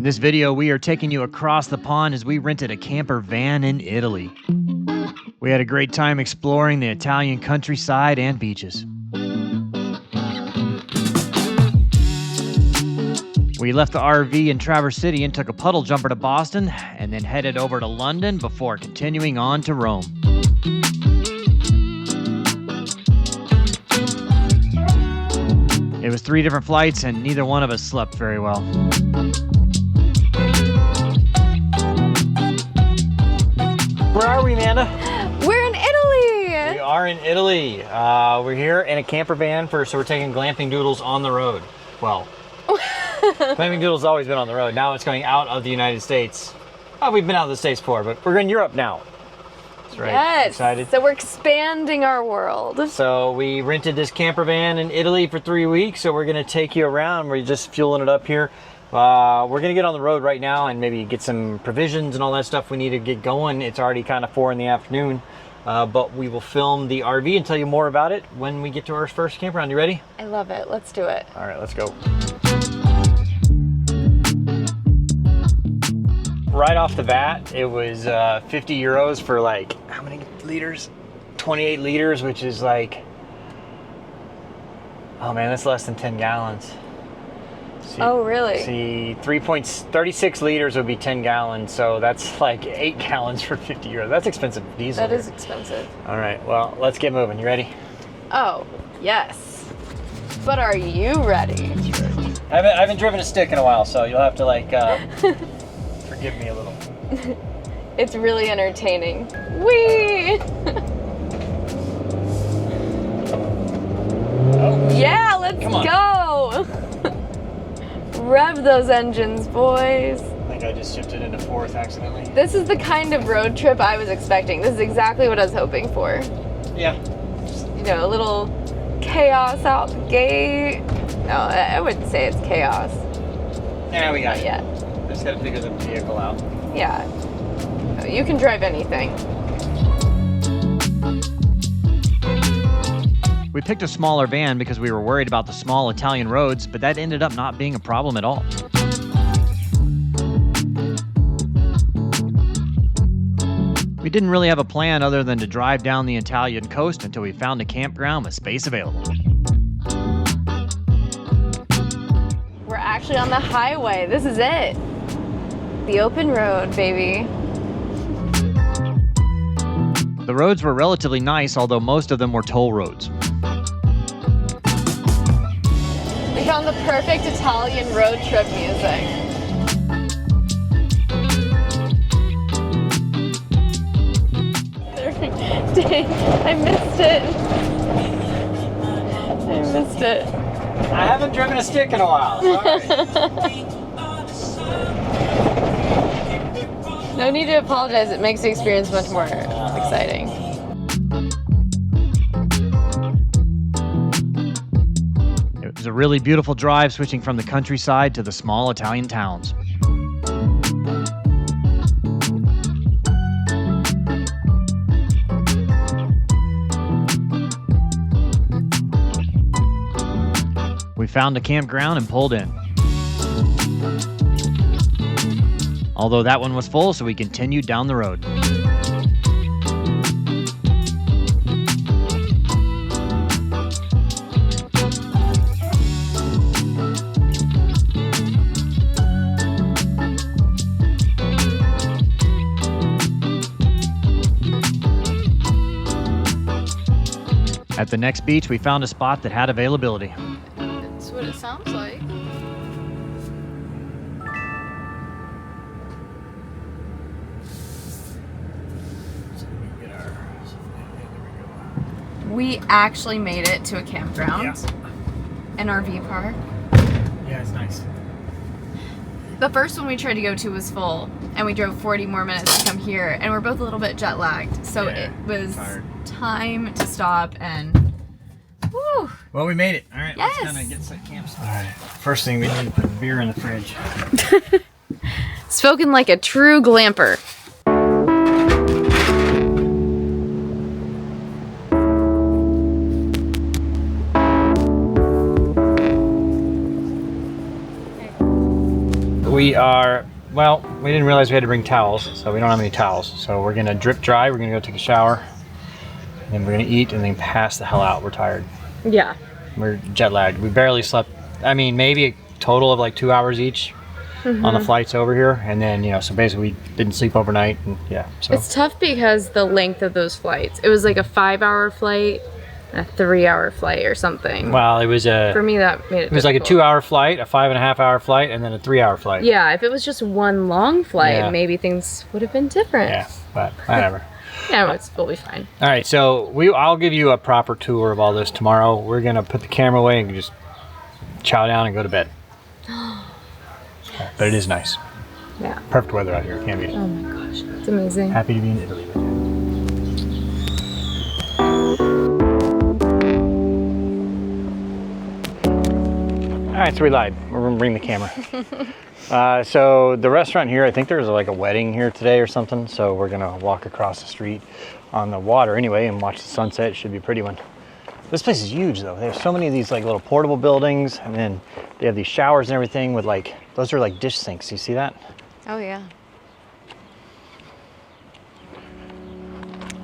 this video, we are taking you across the pond as we rented a camper van in Italy. We had a great time exploring the Italian countryside and beaches. We left the RV in Traverse City and took a puddle jumper to Boston, and then headed over to London before continuing on to Rome. It was 3 different flights, and neither one of us slept very well. Where are we, Amanda? We're in Italy! We are in Italy. We're here in a camper van, so we're taking Glamping Doodles on the road. Well, Glamping Doodles has always been on the road. Now it's going out of the United States. Oh, we've been out of the States before, but we're in Europe now. That's right. Yes. Excited. So we're expanding our world. So we rented this camper van in Italy for 3 weeks, so we're going to take you around. We're just fueling it up here. We're going to get on the road right now and maybe get some provisions and all that stuff we need to get going. It's already kind of 4 in the afternoon, but we will film the RV and tell you more about it when we get to our first campground. You ready? I love it. Let's do it. All right, let's go. Right off the bat, it was 50 euros for like, how many liters? 28 liters, which is like, oh man, that's less than 10 gallons. See, oh, really? See, 36 liters would be 10 gallons, so that's like 8 gallons for 50 euros. That's expensive diesel. That is expensive. All right, well, let's get moving. You ready? Oh, yes. But are you ready? That's right. I haven't driven a stick in a while, so you'll have to like forgive me a little. It's really entertaining. Whee! Oh, yeah, let's come on. Go! Rev those engines, boys. I think I just shifted into 4th accidentally. This is the kind of road trip I was expecting. This is exactly what I was hoping for. Yeah. You know, a little chaos out the gate. No, I wouldn't say it's chaos. Yeah, we got Not it. yet. Just gotta figure the vehicle out. Yeah. No, you can drive anything. We picked a smaller van because we were worried about the small Italian roads, but that ended up not being a problem at all. We didn't really have a plan other than to drive down the Italian coast until we found a campground with space available. We're actually on the highway. This is it. The open road, baby. The roads were relatively nice, although most of them were toll roads. We found the perfect Italian road trip music. Dang, I missed it. I missed it. I haven't driven a stick in a while. Sorry. No need to apologize. It makes the experience much more exciting. It was a really beautiful drive, switching from the countryside to the small Italian towns. We found a campground and pulled in. Although that one was full, so we continued down the road. At the next beach, we found a spot that had availability. That's what it sounds like. We actually made it to a campground, an RV park. Yeah, it's nice. The first one we tried to go to was full, and we drove 40 more minutes to come here, and we're both a little bit jet lagged, so it was time to stop and whew. Well, we made it. All right, yes. Let's kind of get set camps. All right, first thing we need to put beer in the fridge. Spoken like a true glamper. We are, well, we didn't realize we had to bring towels, so we don't have any towels. So we're gonna drip dry, we're gonna go take a shower, and then we're gonna eat and then pass the hell out. We're tired. Yeah. We're jet lagged. We barely slept. I mean, maybe a total of like 2 hours each on the flights over here. And then, you know, so basically we didn't sleep overnight. And yeah, so. It's tough because the length of those flights. It was like a 5-hour flight, a 3-hour flight or something. Well, it was a, for me, that made it was like a 2-hour flight, a 5.5-hour flight, and then a 3-hour flight. Yeah, if it was just one long flight, Yeah. maybe things would have been different. Yeah, but whatever. Yeah, we'll be fine. All right, so I'll give you a proper tour of all this tomorrow. We're gonna put the camera away and just chow down and go to bed. But it is nice. Yeah. Perfect weather out here. Can't beat it. Oh my gosh, it's amazing. Happy to be in Italy with you. All right, so we lied. We're gonna bring the camera. So the restaurant here, I think there's like a wedding here today or something. So we're gonna walk across the street on the water anyway and watch the sunset. It should be a pretty one. This place is huge though. There's so many of these like little portable buildings, and then they have these showers and everything with like, those are like dish sinks. You see that? Oh yeah.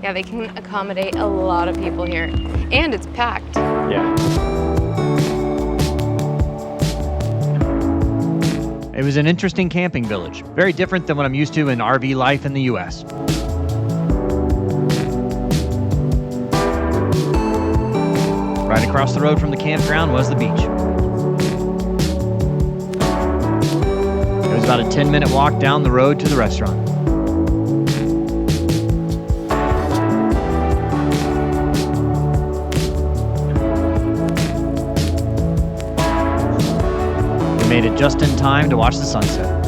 Yeah, they can accommodate a lot of people here. And it's packed. Yeah. It was an interesting camping village. Very different than what I'm used to in RV life in the US. Right across the road from the campground was the beach. It was about a 10-minute walk down the road to the restaurant. We made it just in time to watch the sunset.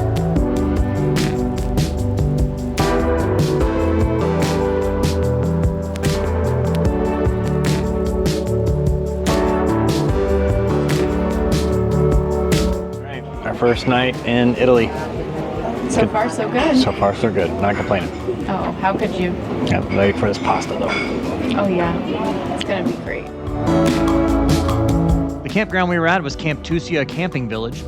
First night in Italy. So far, so good. So far, so good. Not complaining. Oh, how could you? Yeah, I'm ready for this pasta though. Oh yeah, it's gonna be great. The campground we were at was Camp Tusia Camping Village.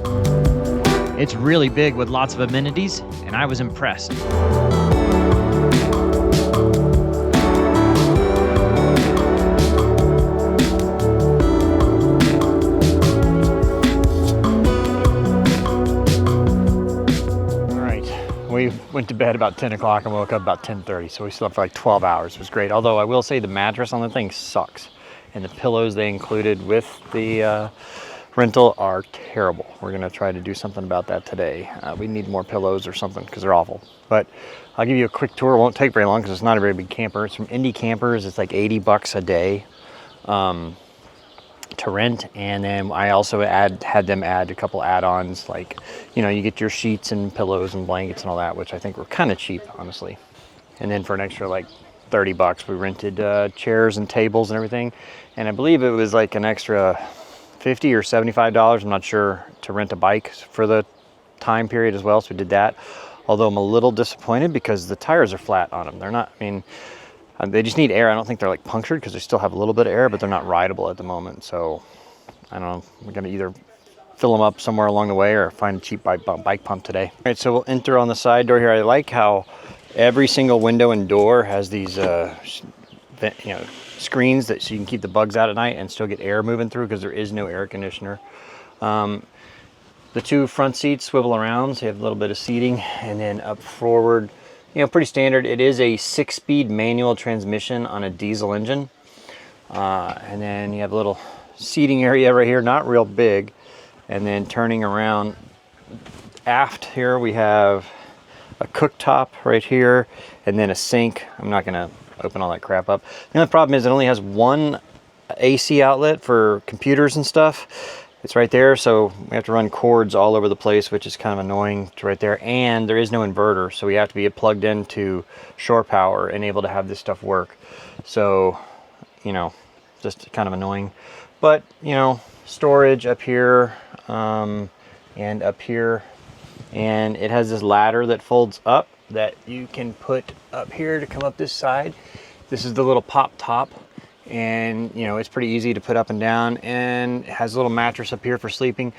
It's really big with lots of amenities, and I was impressed. We went to bed about 10 o'clock and woke up about 10:30, so we slept for like 12 hours. It was great, although I will say the mattress on the thing sucks, and the pillows they included with the rental are terrible. We're gonna try to do something about that today. We need more pillows or something because they're awful. But I'll give you a quick tour. It won't take very long because it's not a very big camper. It's from Indie Campers. It's like 80 bucks a day to rent, and then I also had them add a couple add-ons, like, you know, you get your sheets and pillows and blankets and all that, which I think were kind of cheap, honestly. And then for an extra like 30 bucks, we rented chairs and tables and everything, and I believe it was like an extra $50 or $75, I'm not sure, to rent a bike for the time period as well, so we did that. Although I'm a little disappointed because the tires are flat on them. They're not, I mean, they just need air. I don't think they're like punctured because they still have a little bit of air, but they're not rideable at the moment. So I don't know, we're gonna either fill them up somewhere along the way or find a cheap bike pump today. All right, so we'll enter on the side door here. I like how every single window and door has these screens that so you can keep the bugs out at night and still get air moving through because there is no air conditioner. The two front seats swivel around, so you have a little bit of seating, and then up forward, you know, pretty standard. It is a 6-speed manual transmission on a diesel engine. And then you have a little seating area right here, not real big. And then turning around aft here, we have a cooktop right here, and then a sink. I'm not gonna open all that crap up. The only problem is it only has one AC outlet for computers and stuff. It's right there, so we have to run cords all over the place, which is kind of annoying. It's right there, and there is no inverter, so we have to be plugged into shore power and able to have this stuff work. So, you know, just kind of annoying. But, you know, storage up here and up here, and it has this ladder that folds up that you can put up here to come up this side. This is the little pop top. And you know, it's pretty easy to put up and down, and it has a little mattress up here for sleeping.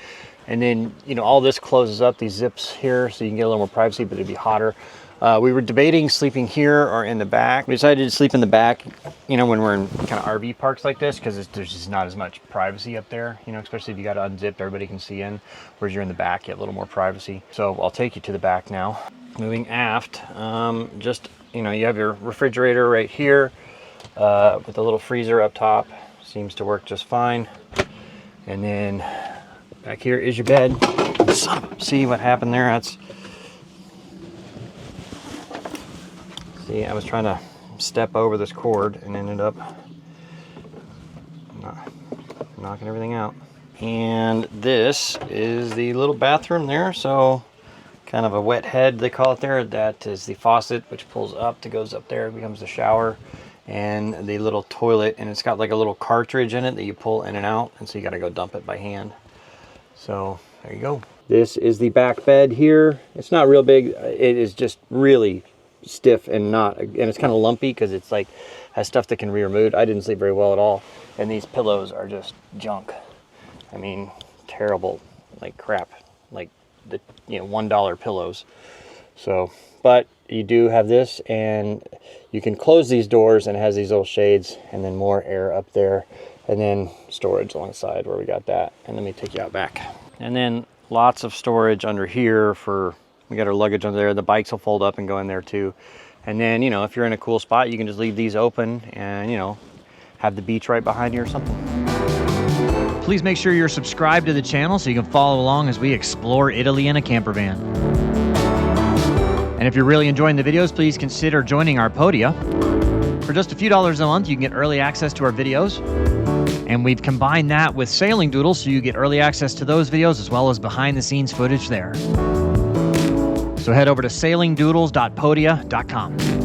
And then, you know, all this closes up, these zips here, so you can get a little more privacy, but it'd be hotter. We were debating sleeping here or in the back. We decided to sleep in the back, you know, when we're in kind of RV parks like this, because there's just not as much privacy up there, you know, especially if you got to unzip, everybody can see in. Whereas you're in the back, you have a little more privacy. So I'll take you to the back now. Moving aft, just, you know, you have your refrigerator right here with a little freezer up top. Seems to work just fine. And then back here is your bed. See what happened there? See, I was trying to step over this cord and ended up knocking everything out. And this is the little bathroom there. So kind of a wet head, they call it there. That is the faucet, which pulls up, that goes up there, it becomes the shower. And the little toilet, and it's got like a little cartridge in it that you pull in and out. And so you got to go dump it by hand. So there you go. This is the back bed here. It's not real big. It is just really stiff and it's kind of lumpy because it's like has stuff that can be removed. I didn't sleep very well at all, and these pillows are just junk. I mean, terrible, like crap, like the, you know, $1 pillows. So, but you do have this, and you can close these doors, and it has these little shades, and then more air up there, and then storage alongside where we got that. And let me take you out back, and then lots of storage under here for. We got our luggage under there. The bikes will fold up and go in there too. And then, you know, if you're in a cool spot, you can just leave these open and, you know, have the beach right behind you or something. Please make sure you're subscribed to the channel so you can follow along as we explore Italy in a camper van. And if you're really enjoying the videos, please consider joining our Podia. For just a few dollars a month, you can get early access to our videos. And we've combined that with Sailing Doodles, so you get early access to those videos as well as behind the scenes footage there. So head over to sailingdoodles.podia.com.